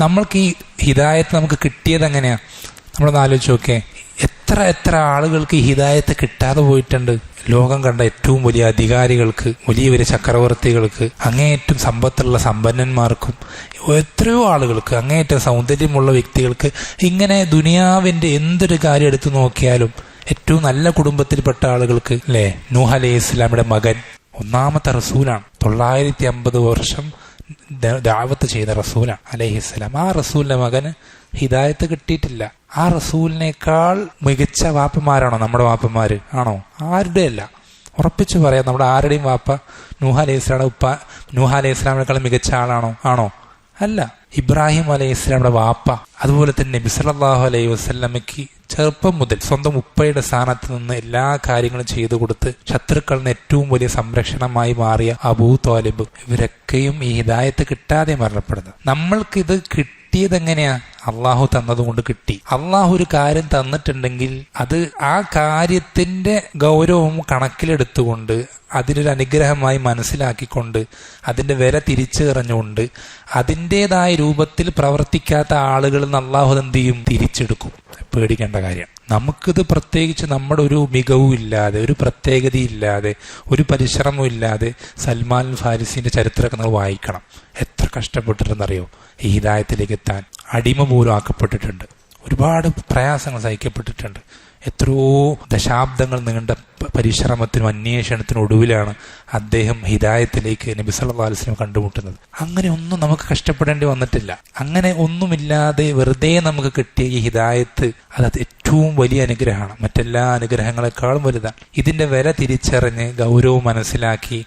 നമ്മൾക്ക് ഈ ഹിദായത്ത് നമുക്ക് കിട്ടിയത് എങ്ങനെയാ? നമ്മളൊന്ന് ആലോചിച്ച് നോക്കേ. എത്ര ആളുകൾക്ക് ഈ ഹിദായത്ത് കിട്ടാതെ പോയിട്ടുണ്ട്. ലോകം കണ്ട ഏറ്റവും വലിയ അധികാരികൾക്ക്, വലിയ വലിയ ചക്രവർത്തികൾക്ക്, അങ്ങേയറ്റം സമ്പത്തുള്ള സമ്പന്നന്മാർക്കും, എത്രയോ ആളുകൾക്ക്, അങ്ങേയറ്റം സൗന്ദര്യമുള്ള വ്യക്തികൾക്ക്, ഇങ്ങനെ ദുനിയാവിന്റെ എന്തൊരു കാര്യം എടുത്തു നോക്കിയാലും ഏറ്റവും നല്ല കുടുംബത്തിൽപ്പെട്ട ആളുകൾക്ക്, അല്ലേ, നൂഹ് അലൈഹി ഇസ്ലാമിയുടെ മകൻ ഒന്നാമത്തെ റസൂലാണ്. 950 വർഷം ദഅവത്ത് ചെയ്ത റസൂലാണ് അലൈഹിസ്സലാം. ആ റസൂലിന്റെ മകന് ഹിദായത്ത് കിട്ടിയിട്ടില്ല. ആ റസൂലിനേക്കാൾ മികച്ച വാപ്പമാരാണോ നമ്മുടെ വാപ്പമാര്? ആണോ? ആരുടെയല്ല. ഉറപ്പിച്ചു പറയാം, നമ്മുടെ ആരുടെയും വാപ്പ നൂഹ് അലൈഹി ഇസ്ലാമിയുടെ ഉപ്പ നൂഹ് അലൈഹി ഇസ്ലാമിനേക്കാൾ മികച്ച ആളാണോ? ആണോ? അല്ല. ഇബ്രാഹിം അലൈഹി ഇസ്ലാമിയുടെ വാപ്പ, അതുപോലെ തന്നെ നബി സല്ലല്ലാഹു അലൈഹി വസല്ലമയ്ക്ക് ചെറുപ്പം മുതൽ സ്വന്തം ഉപ്പയുടെ സ്ഥാനത്ത് നിന്ന് എല്ലാ കാര്യങ്ങളും ചെയ്തു കൊടുത്ത് ശത്രുക്കളിന് ഏറ്റവും വലിയ സംരക്ഷണമായി മാറിയ അബൂ ത്വാലിബ്, ഇവരൊക്കെയും ഈ ഹിദായത്ത് കിട്ടാതെ മരണപ്പെടുന്നത്. നമ്മൾക്കിത് കിട്ടിയതെങ്ങനെയാ? അള്ളാഹു തന്നതുകൊണ്ട് കിട്ടി. അള്ളാഹു ഒരു കാര്യം തന്നിട്ടുണ്ടെങ്കിൽ അത് ആ കാര്യത്തിന്റെ ഗൗരവം കണക്കിലെടുത്തുകൊണ്ട്, അതിനൊരു അനുഗ്രഹമായി മനസ്സിലാക്കിക്കൊണ്ട്, അതിന്റെ വില തിരിച്ചറിഞ്ഞുകൊണ്ട്, അതിൻ്റെതായ രൂപത്തിൽ പ്രവർത്തിക്കാത്ത ആളുകളിൽ നിന്ന് അള്ളാഹു എന്ത് ചെയ്യും? തിരിച്ചെടുക്കും. പേടിക്കേണ്ട കാര്യം. നമുക്കിത് പ്രത്യേകിച്ച് നമ്മുടെ ഒരു മികവും ഇല്ലാതെ, ഒരു പ്രത്യേകതയില്ലാതെ, ഒരു പരിശ്രമവും ഇല്ലാതെ സൽമാൻ ഫാരിസിന്റെ ചരിത്രമൊക്കെ നമ്മൾ വായിക്കണം. എത്ര കഷ്ടപ്പെട്ടിട്ടെന്നറിയോ ഈ ഹിദായത്തിലേക്ക് എത്താൻ? അടിമ പോലും ആക്കപ്പെട്ടിട്ടുണ്ട്, ഒരുപാട് പ്രയാസങ്ങൾ സഹിക്കപ്പെട്ടിട്ടുണ്ട്. എത്രയോ ദശാബ്ദങ്ങൾ നീണ്ട പരിശ്രമത്തിനും അന്വേഷണത്തിനും ഒടുവിലാണ് അദ്ദേഹം ഹിദായത്തിലേക്ക് നബി സല്ലല്ലാഹു അലൈഹി വസല്ലം കണ്ടുമുട്ടുന്നത്. അങ്ങനെ ഒന്നും നമുക്ക് കഷ്ടപ്പെടേണ്ടി വന്നിട്ടില്ല. അങ്ങനെ ഒന്നുമില്ലാതെ വെറുതെ നമുക്ക് കിട്ടിയ ഈ ഹിദായത്ത്, അത് ഏറ്റവും വലിയ അനുഗ്രഹമാണ്. മറ്റെല്ലാ അനുഗ്രഹങ്ങളെക്കാളും വലുതാണ്. ഇതിന്റെ വില തിരിച്ചറിഞ്ഞ് ഗൗരവം മനസ്സിലാക്കി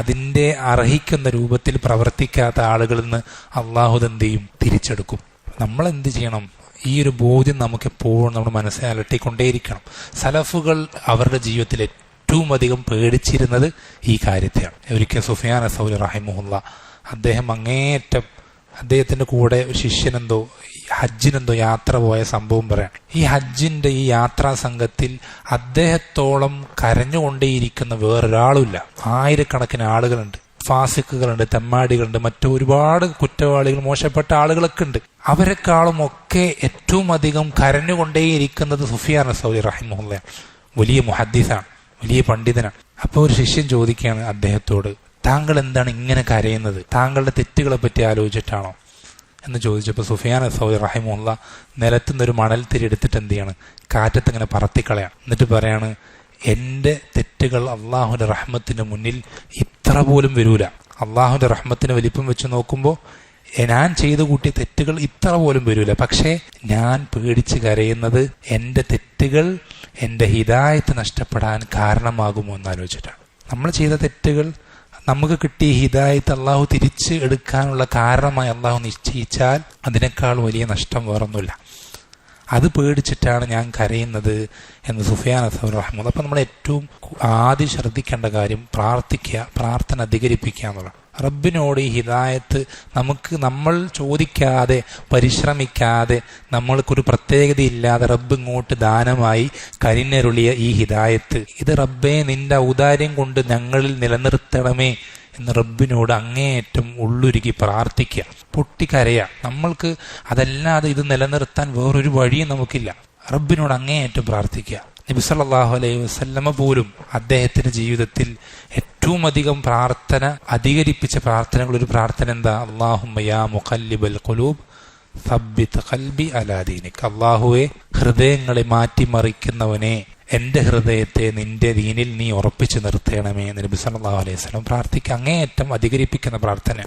അതിന്റെ അർഹിക്കുന്ന രൂപത്തിൽ പ്രവർത്തിക്കാത്ത ആളുകളിൽ നിന്ന് അള്ളാഹു എന്ത് ചെയ്യും? തിരിച്ചെടുക്കും. നമ്മൾ എന്ത് ചെയ്യണം? ഈ ഒരു ബോധ്യം നമുക്ക് എപ്പോഴും നമ്മുടെ മനസ്സിനെ അലട്ടിക്കൊണ്ടേയിരിക്കണം. സലഫുകൾ അവരുടെ ജീവിതത്തിൽ ഏറ്റവും അധികം പേടിച്ചിരുന്നത് ഈ കാര്യത്തെയാണ്. ഒരിക്കൽ സുഫിയാൻ അസൗരി റഹിമഹുല്ല, അദ്ദേഹം അങ്ങേയറ്റം, അദ്ദേഹത്തിന്റെ കൂടെ ഒരു ശിഷ്യനെന്തോ ഹജ്ജിനെന്തോ യാത്ര പോയ സംഭവം പറയാം. ഈ ഹജ്ജിന്റെ ഈ യാത്രാ സംഘത്തിൽ അദ്ദേഹത്തോളം കരഞ്ഞുകൊണ്ടേയിരിക്കുന്ന വേറൊരാളുമില്ല. ആയിരക്കണക്കിന് ആളുകളുണ്ട്, ഫാസിക്കുകളുണ്ട്, തെമ്മാടികളുണ്ട്, മറ്റു ഒരുപാട് കുറ്റവാളികൾ, മോശപ്പെട്ട ആളുകളൊക്കെ ഉണ്ട്. അവരെക്കാളും ഒക്കെ ഏറ്റവും അധികം കരഞ്ഞുകൊണ്ടേയിരിക്കുന്നത് സുഫിയാൻ സൗരി റഹിമഹുല്ല. വലിയ മുഹദ്ദിസാണ്, വലിയ പണ്ഡിതനാണ്. അപ്പോൾ ഒരു ശിഷ്യൻ ചോദിക്കുകയാണ് അദ്ദേഹത്തോട്, താങ്കൾ എന്താണ് ഇങ്ങനെ കരയുന്നത്? താങ്കളുടെ തെറ്റുകളെ പറ്റി ആലോചിച്ചിട്ടാണോ എന്ന് ചോദിച്ചപ്പോൾ സുഫിയാൻ സൗരി റഹിമഹുല്ല നിലത്തുനിന്നൊരു മണൽത്തിരി എടുത്തിട്ട് എന്ത് ചെയ്യാണ്? കാറ്റത്തിങ്ങനെ പറത്തിക്കളയാണ്. എന്നിട്ട് പറയാണ്, എന്റെ തെറ്റുകൾ അള്ളാഹുവിന്റെ റഹ്മത്തിന്റെ മുന്നിൽ ഇത്ര പോലും വരൂല. അള്ളാഹുവിന്റെ റഹ്മത്തിന് വലിപ്പം വെച്ച് നോക്കുമ്പോൾ ഞാൻ ചെയ്തു കൂട്ടിയ തെറ്റുകൾ ഇത്ര പോലും വരൂല. പക്ഷേ ഞാൻ പേടിച്ച് കരയുന്നത് എന്റെ തെറ്റുകൾ എന്റെ ഹിദായത്ത് നഷ്ടപ്പെടാൻ കാരണമാകുമോ എന്നാലോചിച്ചിട്ടാണ്. നമ്മൾ ചെയ്ത തെറ്റുകൾ, നമുക്ക് കിട്ടിയ ഹിദായത്ത് അള്ളാഹു തിരിച്ച് എടുക്കാനുള്ള കാരണമായി അള്ളാഹു നിശ്ചയിച്ചാൽ അതിനേക്കാൾ വലിയ നഷ്ടം വേറൊന്നുമില്ല. അത് പേടിച്ചിട്ടാണ് ഞാൻ കരയുന്നത് എന്ന് സുഫിയാൻ അസൗരി റഹ്മത്തുള്ളാഹി. അപ്പം നമ്മൾ ഏറ്റവും ആദ്യം ശ്രദ്ധിക്കേണ്ട കാര്യം പ്രാർത്ഥിക്കുക, പ്രാർത്ഥന അധികരിപ്പിക്കുക എന്നുള്ളതാണ്. റബ്ബിനോട് ഈ ഹിദായത്ത് നമ്മൾ ചോദിക്കാതെ, പരിശ്രമിക്കാതെ, നമ്മൾക്കൊരു പ്രത്യേകതയില്ലാതെ റബ്ബ് ഇങ്ങോട്ട് ദാനമായി കരിഞ്ഞരുളിയ ഈ ഹിദായത്ത്, ഇത് റബ്ബേ നിന്റെ ഔദാര്യം കൊണ്ട് ഞങ്ങളിൽ നിലനിർത്തണമേ എന്ന് റബ്ബിനോട് അങ്ങേയറ്റം ഉള്ളുരുകി പ്രാർത്ഥിക്കുക, പൊട്ടിക്കരയുക. നമ്മൾക്ക് അതല്ലാതെ ഇത് നിലനിർത്താൻ വേറൊരു വഴിയും നമുക്കില്ല. റബ്ബിനോട് അങ്ങേയറ്റം പ്രാർത്ഥിക്കുക. നബി സല്ലല്ലാഹു അലൈഹി വസല്ലമ പോലും അദ്ദേഹത്തിന്റെ ജീവിതത്തിൽ ഏറ്റവും അധികം പ്രാർത്ഥന അധികരിപ്പിച്ച പ്രാർത്ഥനകൾ, ഒരു പ്രാർത്ഥന എന്താ? അല്ലാഹുമ്മ യാ മുഖല്ലിബൽ ഖുലൂബ് സബ്ബിത് ഖൽബി അലാ ദീനിക്. അല്ലാഹുവേ, ഹൃദയങ്ങളെ മാറ്റിമറിക്കുന്നവനെ, എന്റെ ഹൃദയത്തെ നിന്റെ ദീനിൽ നീ ഉറപ്പിച്ചു നിർത്തണമേ എന്ന് നബി സല്ലല്ലാഹു അലൈഹി വസല്ലം പ്രാർത്ഥിക്കുക. അങ്ങേയറ്റം അധികരിപ്പിക്കുന്ന പ്രാർത്ഥന.